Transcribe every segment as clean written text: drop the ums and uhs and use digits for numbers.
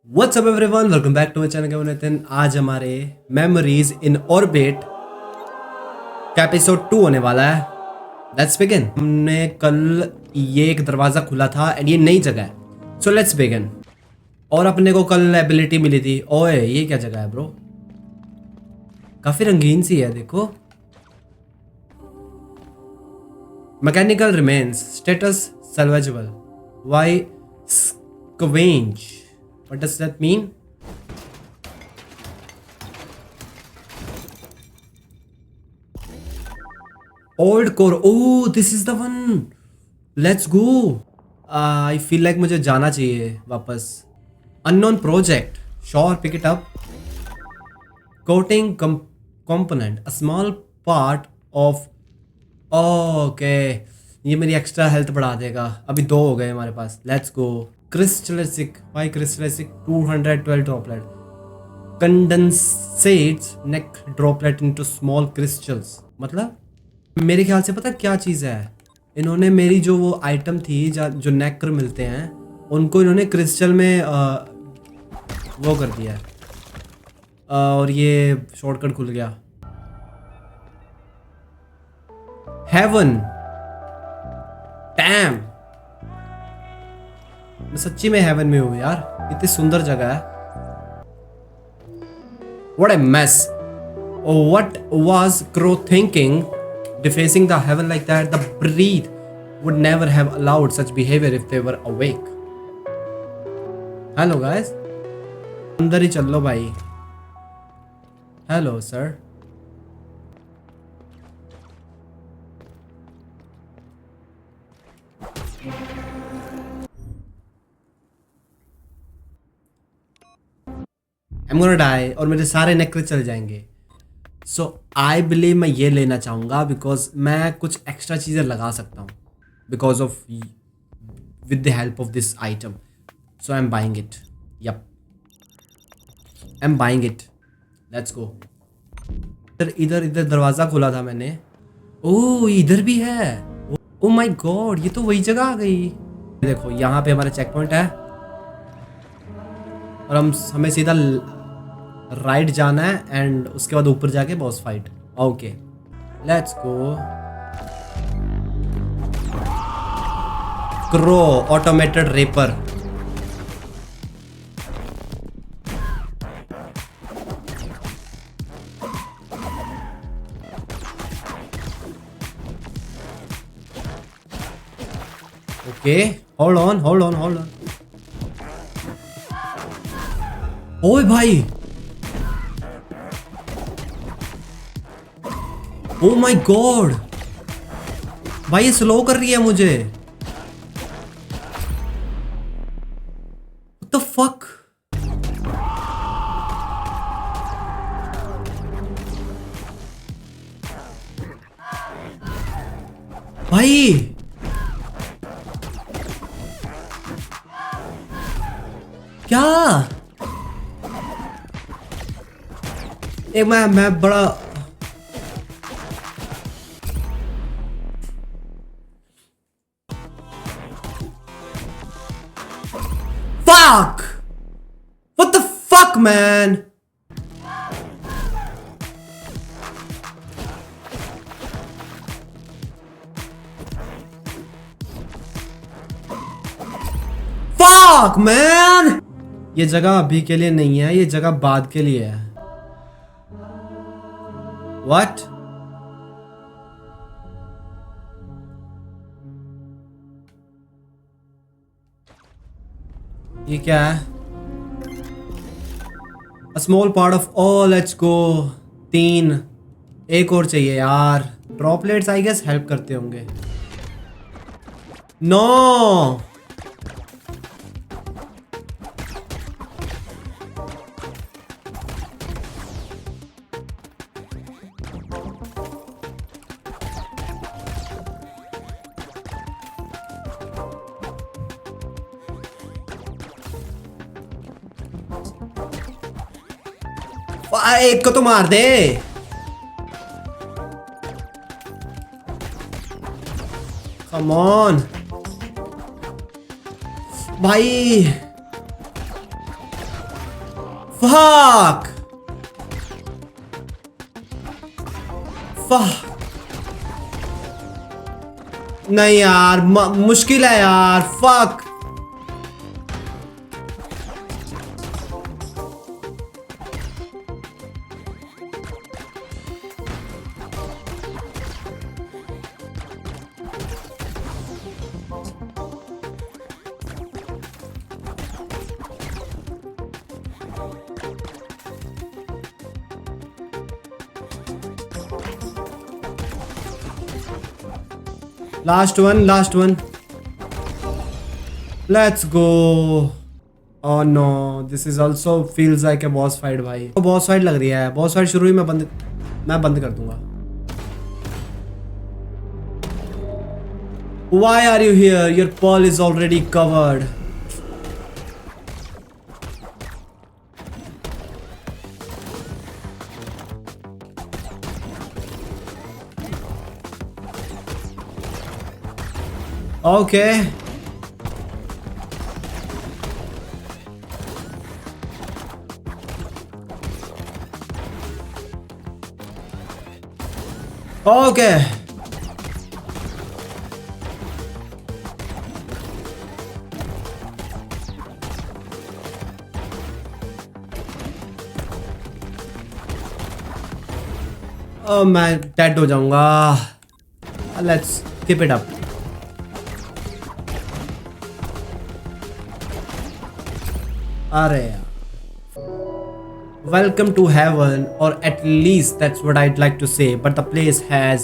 What's up everyone, welcome back to my channel. क्या नितिन, आज हमारे मेमोरीज इन ऑर्बिट का एपिसोड 2 होने वाला है। Let's begin. हमने कल ये एक दरवाज़ा खुला था एंड ये नई जगह है, सो लेट्स बिगिन। और अपने को कल एबिलिटी मिली थी। ओए ये क्या जगह है ब्रो, काफ़ी रंगीन सी है देखो। Mechanical remains, status salvageable, why scavenge, what does that mean? Old core, oh this is the one, let's go. I feel like मुझे जाना चाहिए वापस। Unknown project, sure pick it up. Coating component, a small part of, okay, ये मेरी extra health बढ़ा देगा। अभी 2 हो गए हमारे पास, let's go. Crystallic, why crystallic 212 droplet, condensates neck droplet into small crystals. मतलब मेरे ख्याल से पता क्या चीज़ है, इन्होंने मेरी जो वो आइटम थी जो नेकर मिलते हैं उनको इन्होंने क्रिस्टल में वो कर दिया है। और ये शॉर्टकट खुल गया। हेवन, डैम, मैं सच्ची में हेवन में हूँ यार, इतनी सुंदर जगह है। What a mess. What was Crow thinking defacing the heaven like that? The breed would never have allowed such behavior if they were awake. Hello guys, अंदर ही चल लो भाई। Hello sir. I'm gonna die और मेरे सारे necklace चल जाएंगे। सो I believe मैं ये लेना चाहूँगा बिकॉज मैं कुछ एक्स्ट्रा चीज़ें लगा सकता हूँ because of with the help of this item. So I am buying it, yup I am buying it, let's go. इधर इधर दरवाज़ा खोला था मैंने। ओह इधर भी है, ओ माय गॉड, ये तो वही जगह आ गई। देखो यहाँ पे हमारा चेक पॉइंट है और हमें सीधा राइट जाना है एंड उसके बाद ऊपर जाके boss fight. Okay let's go. Crow automated rapper, okay hold on hold on hold on. ओए भाई, ओ माय गॉड भाई, ये स्लो कर रही है मुझे। What the fuck? भाई क्या, एक मैं बड़ा fuck, what the fuck man, fuck man, ये जगह अभी के लिए नहीं है, ये जगह बाद के लिए है। What? ये क्या है? A small part of, oh let's go। 3, एक और चाहिए यार। ड्रॉपलेट्स आई गेस हेल्प करते होंगे। नो एक को तो मार दे। कम ऑन भाई, फक फक नहीं यार, मुश्किल है यार। Fuck last one let's go. Oh no, this is also feels like a boss fight भाई। बॉस फाइट लग रही है। बॉस फाइट शुरू ही मैं बंद कर दूंगा। Why are you here? Your pearl is already covered. Okay. Okay. मैं डेड हो जाऊंगा। Let's keep it up. अरे यार, welcome to heaven, or at least that's what I'd like to say, but the place has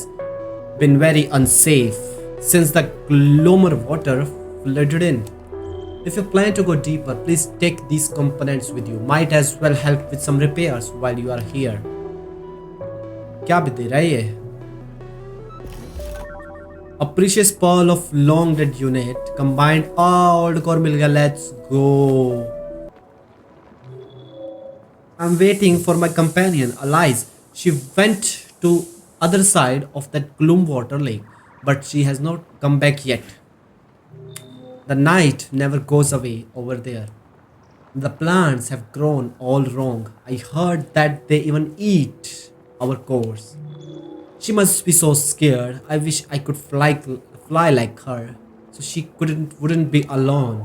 been very unsafe since the Glomar water flooded in. If you plan to go deeper, please take these components with you. Might as well help with some repairs while you are here. क्या भी दे रहा है ये? A precious pearl of long dead unit combined old core मिल गया. Let's go. I'm waiting for my companion, Alice. She went to other side of that Gloomwater lake, but she has not come back yet. The night never goes away over there. The plants have grown all wrong. I heard that they even eat our cores. She must be so scared. I wish I could fly like her, so she wouldn't be alone.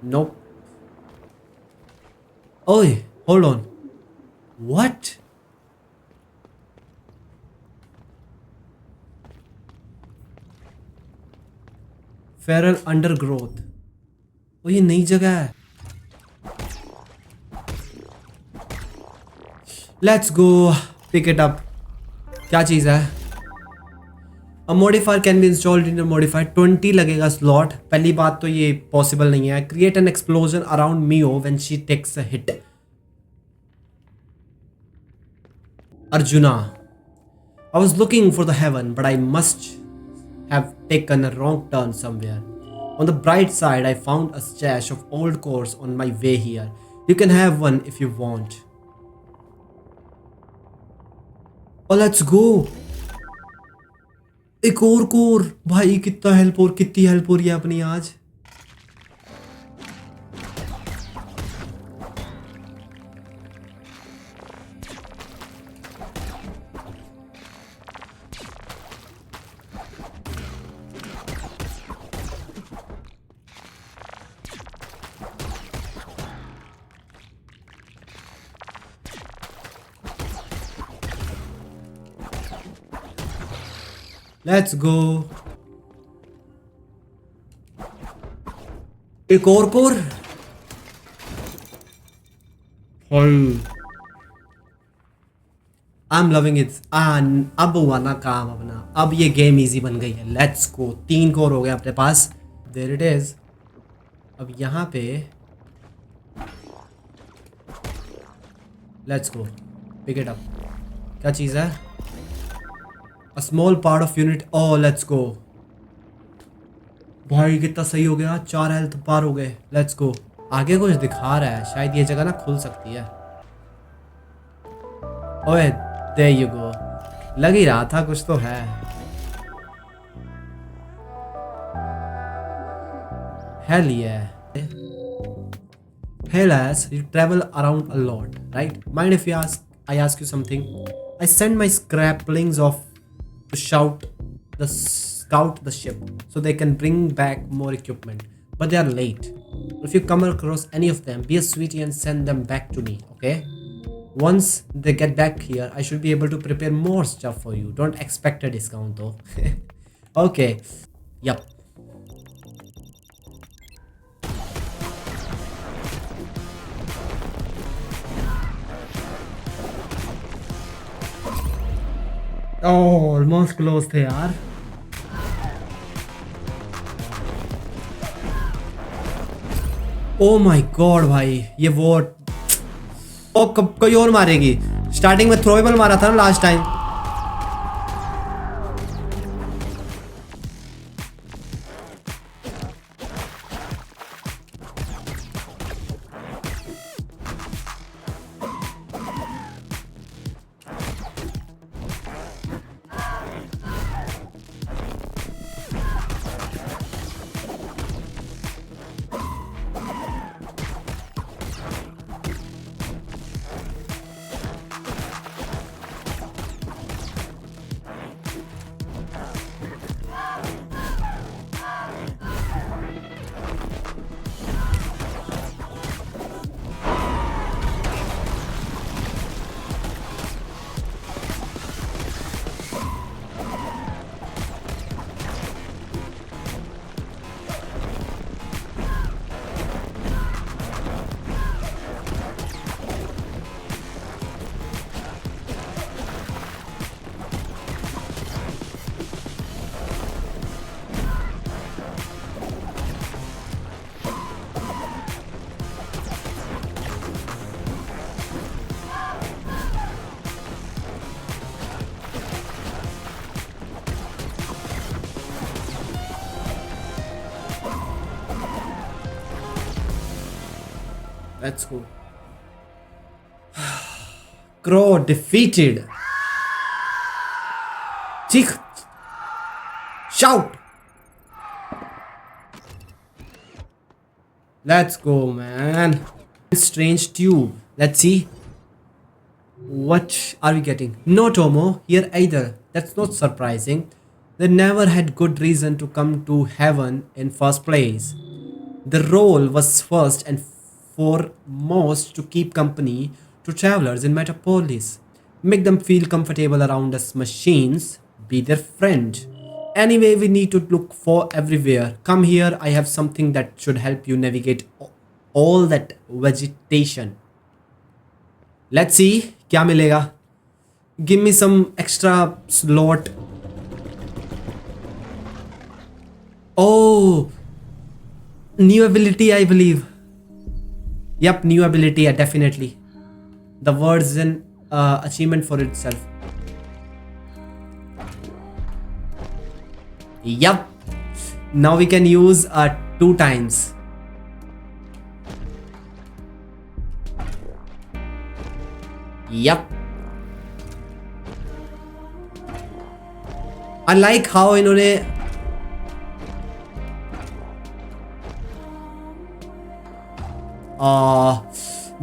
Nope. Oi, hold on. What? Feral undergrowth. ओ ये नई जगह है। Let's go. Pick it up. क्या चीज़ है? A modifier can be installed in a modifier. 20 लगेगा slot. पहली बात तो ये possible नहीं है. Create an explosion around Mio when she takes a hit. Arjuna. I was looking for the heaven, but I must have taken a wrong turn somewhere. On the bright side, I found a stash of old cores on my way here. You can have one if you want. Oh, let's go. एक और core भाई, कितना help और कितनी help हो रही है अपनी आज। Let's go. एक और core. I am loving it. अब हुआ ना काम अपना। अब ये गेम इजी बन गई है। Let's go. 3 कोर हो गए अपने पास। There it is. अब यहाँ पे let's go. Pick it up. क्या चीज़ है? A small part of unit. Oh, let's go. भाई कितना सही हो गया। 4 हेल्थ पार हो गए। Let's go. आगे कुछ दिखा रहा है, शायद ये जगह ना खुल सकती है। ओए there you go. लग ही रहा था कुछ तो है। Hell yeah. Hey lads, you travel around a lot, right? Mind if I ask you something? I send my scraplings off to scout the ship so they can bring back more equipment, but they are late. If you come across any of them, be a sweetie and send them back to me, okay? Once they get back here, I should be able to prepare more stuff for you. Don't expect a discount though. Okay. Yup. Oh, almost close थे यार. Oh my God भाई, ये वो ओ कब कोई और मारेगी. Starting में थ्रोएबल मारा था ना last time. Let's go. Crow defeated. Cheek. Shout. Let's go, man. Strange tube. Let's see. What are we getting? No Tomo here either. That's not surprising. They never had good reason to come to heaven in first place. The role was first and foremost to keep company to travelers in Metropolis. Make them feel comfortable around us machines. Be their friend. Anyway, we need to look for everywhere. Come here, I have something that should help you navigate all that vegetation. Let's see, क्या मिलेगा? Give me some extra slot. Oh, new ability, I believe. Yep, new ability, yeah, definitely. The word is an achievement for itself. Yep. Now we can use 2 times. Yep. I like how इन्होंने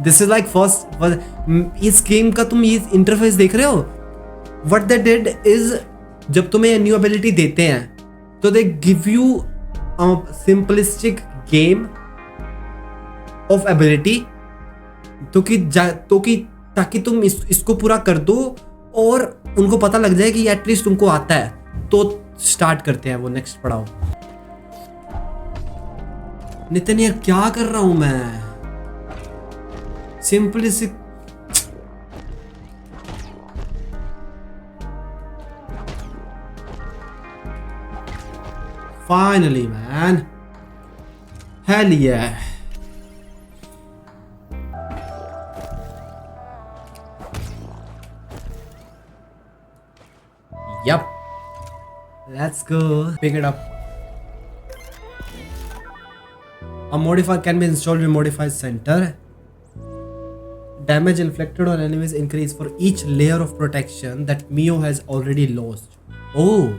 this is like first इस game का तुम ये interface देख रहे हो. What they did is जब तुम्हें न्यू एबिलिटी देते हैं तो they give you simplistic game of ability ताकि तुम इसको पूरा कर दो और उनको पता लग जाए कि एटलीस्ट तुमको आता है तो स्टार्ट करते हैं वो नेक्स्ट पड़ाव. नितिन यार क्या कर रहा हूं मैं. Simply finally, man. Hell yeah. Yup. Let's go. Pick it up. A modifier can be installed in Modify Center. Damage inflicted on enemies increase for each layer of protection that Mio has already lost. Oh.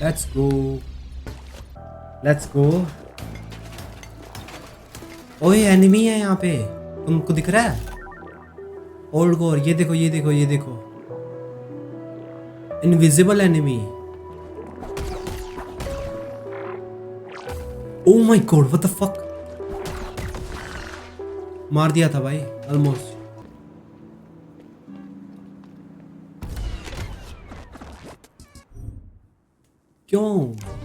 Let's go, let's go. ओए enemy है यहाँ पे, तुमको दिख रहा है? Old गोर, ये देखो ये देखो ये देखो, invisible enemy. Oh my God, what the fuck, मार दिया था भाई ऑलमोस्ट। क्यों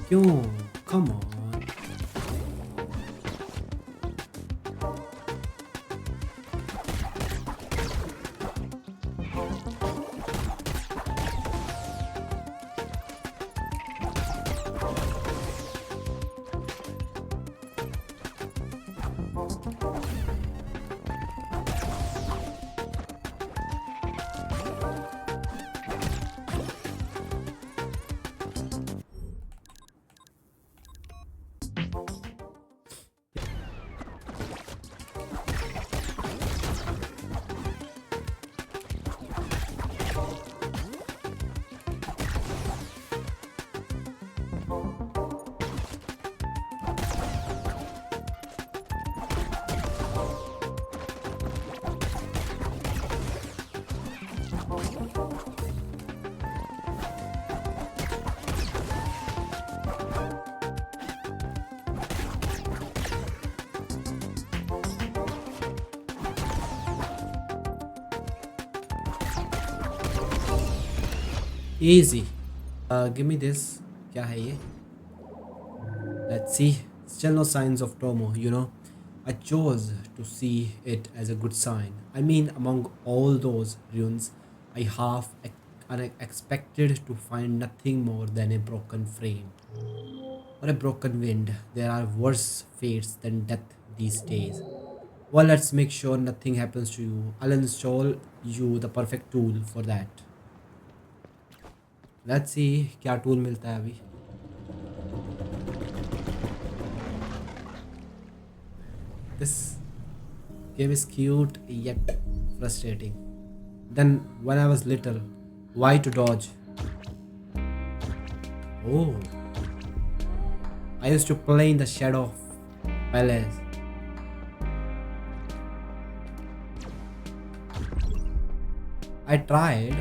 क्यों, come on. Easy. Give me this. क्या है ये? Let's see. Still no signs of Tomo, you know. I chose to see it as a good sign. I mean, among all those ruins, I half unexpected to find nothing more than a broken frame or a broken wind. There are worse fates than death these days. Well, let's make sure nothing happens to you. I'll install you the perfect tool for that. Let's see क्या tool मिलता है अभी। This game is cute yet frustrating. Then when I was little, why to dodge? Oh, I used to play in the shadow of palace. I tried.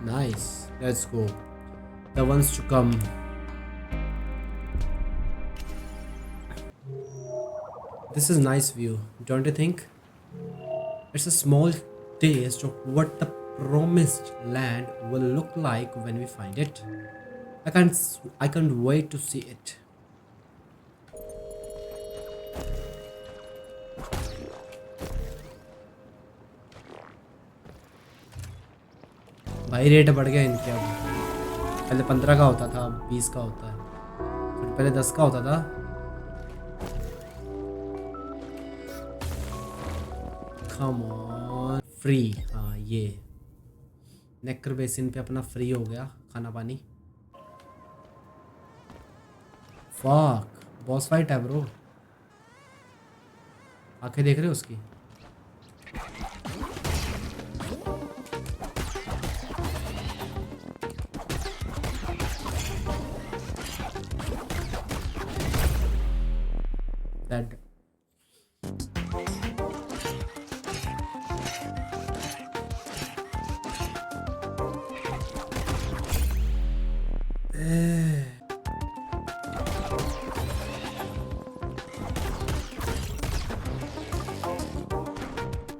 Nice, let's go. The ones to come. This is nice view, don't you think? It's a small taste of what the promised land will look like when we find it. I can't wait to see it. भाई rate बढ़ गया इनके अब। पहले 15 का होता था, अब 20 का होता है। फिर पहले 10 का होता था। Come on, free. हाँ ये नेकर बेसिन पे अपना फ्री हो गया खाना पानी। फक, बॉस फाइट है ब्रो। आंखें देख रहे हो उसकी? Dead.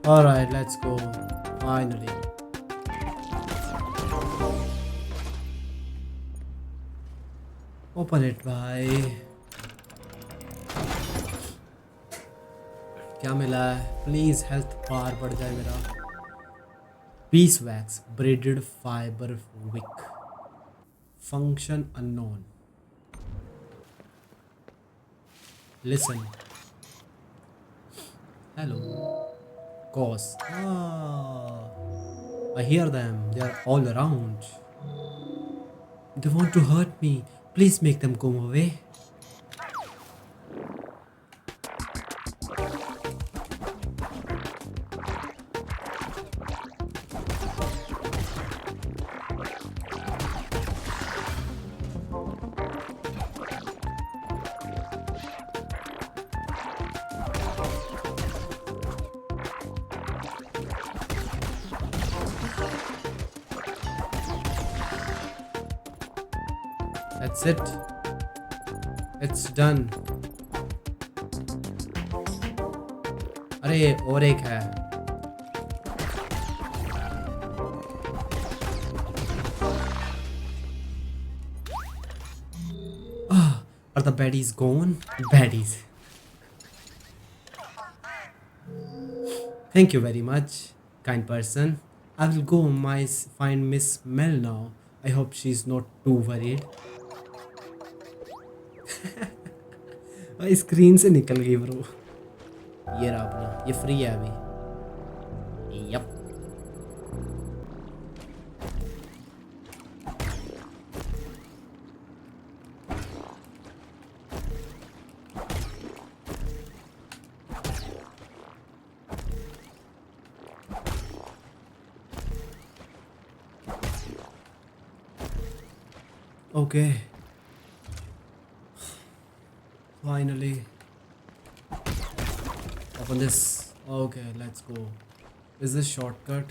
All right, let's go. Finally. Open it, भाई। क्या मिला है? प्लीज हेल्थ बार बढ़ जाए मेरा। beeswax braided fiber wick. Function unknown. Listen. Hello. Cause. Ah. I hear them. They are all around. They want to hurt me. Please make them go away. That's it. It's done. अरे और एक है. Are the baddies gone? Baddies. Thank you very much, kind person. I will go find Miss Mel now. I hope she's not too worried. भाई screen से निकल गई bro. ये रहा अपना. ये फ्री है अभी. Yup. Okay. Finally. Open this. Okay, let's go. Is this shortcut?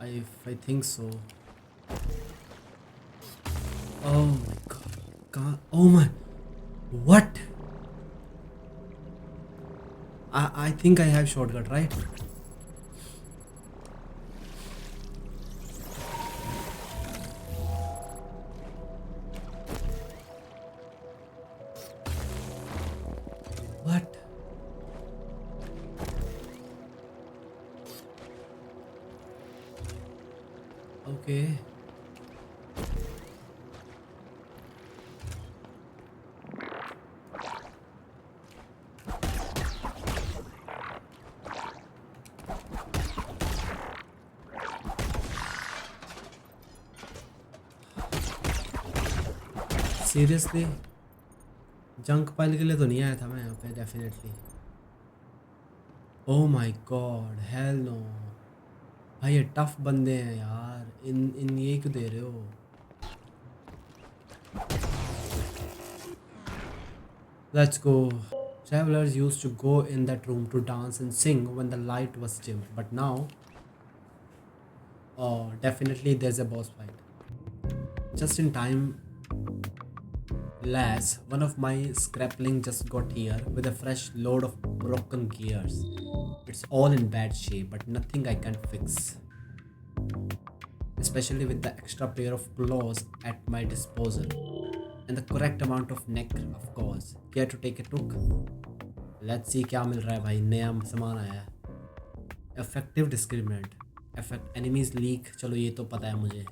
I think so. Oh my god. Oh my. What? I think I have shortcut, right? What? Okay. Seriously? Junk pile के लिए तो नहीं आया था मैं यहाँ पे definitely. Oh my god, hell no. भाई ये टफ बंदे हैं यार. इन ये क्यों दे रहे हो? Let's go. Travelers used to go in that room to dance and sing when the light was dim, but now, oh, definitely there's a boss fight. Just in time, lads, one of my scrapling just got here with a fresh load of broken gears. It's all in bad shape, but nothing I can fix. Especially with the extra pair of claws at my disposal. And the correct amount of neck, of course. Care to take a look? Let's see क्या मिल रहा है भाई. नया सामान आया है. Effective discriminant. Effect enemies leak. चलो ये तो पता है मुझे.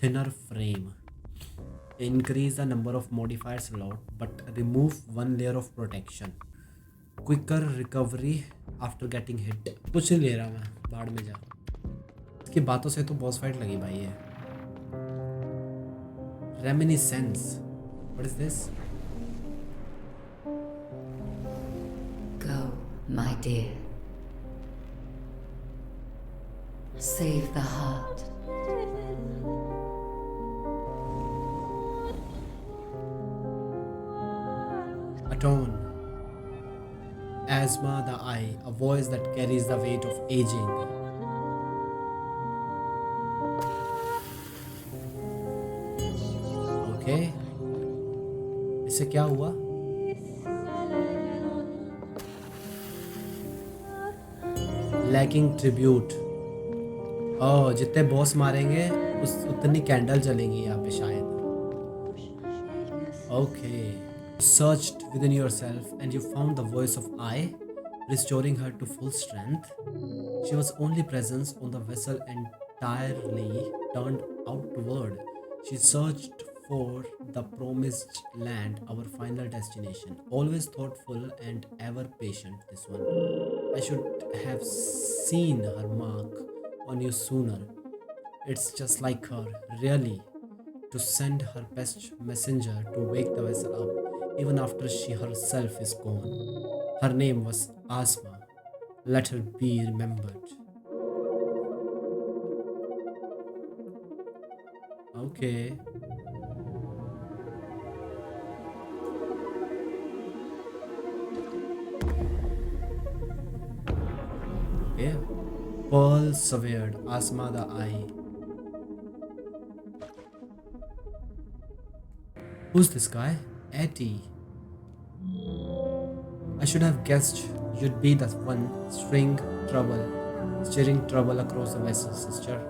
Thinner frame. Increase the number of modifiers allowed, but remove one layer of protection. Quicker recovery after getting hit. कुछ नहीं ले रहा मैं. बाढ़ में जा. इसकी बातों से तो बॉस फाइट लगी भाई है. Reminiscence. What is this? Go, my dear. Save the heart. Atone. Asthma the eye, a voice that carries the weight of aging. Okay. इससे क्या हुआ? Lacking tribute. ओह, जितने बॉस मारेंगे उतनी कैंडल जलेंगी यहाँ पे शायद. Okay. Searched within yourself and you found the voice of I. restoring her to full strength. She was only presence on the vessel entirely turned outward. She searched for the promised land, our final destination. Always thoughtful and ever patient, this one. I should have seen her mark on you sooner. It's just like her, really, to send her best messenger to wake the vessel up, even after she herself is gone. Her name was Asma. Let her be remembered. Okay. Okay. Pearl severed, Asma the Eye. Who's this guy? Etty. I should have guessed you'd be the one steering trouble across the vessel, sister.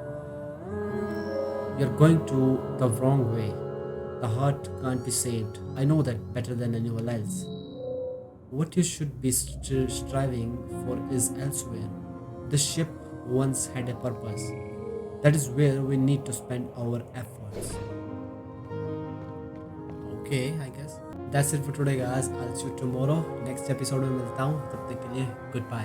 You're going to the wrong way. The heart can't be saved. I know that better than anyone else. What you should be striving for is elsewhere. The ship once had a purpose. That is where we need to spend our efforts. Okay, I guess. That's it for today, guys. I'll see you tomorrow. Next episode में मिलता हूँ. तब तक के लिए goodbye.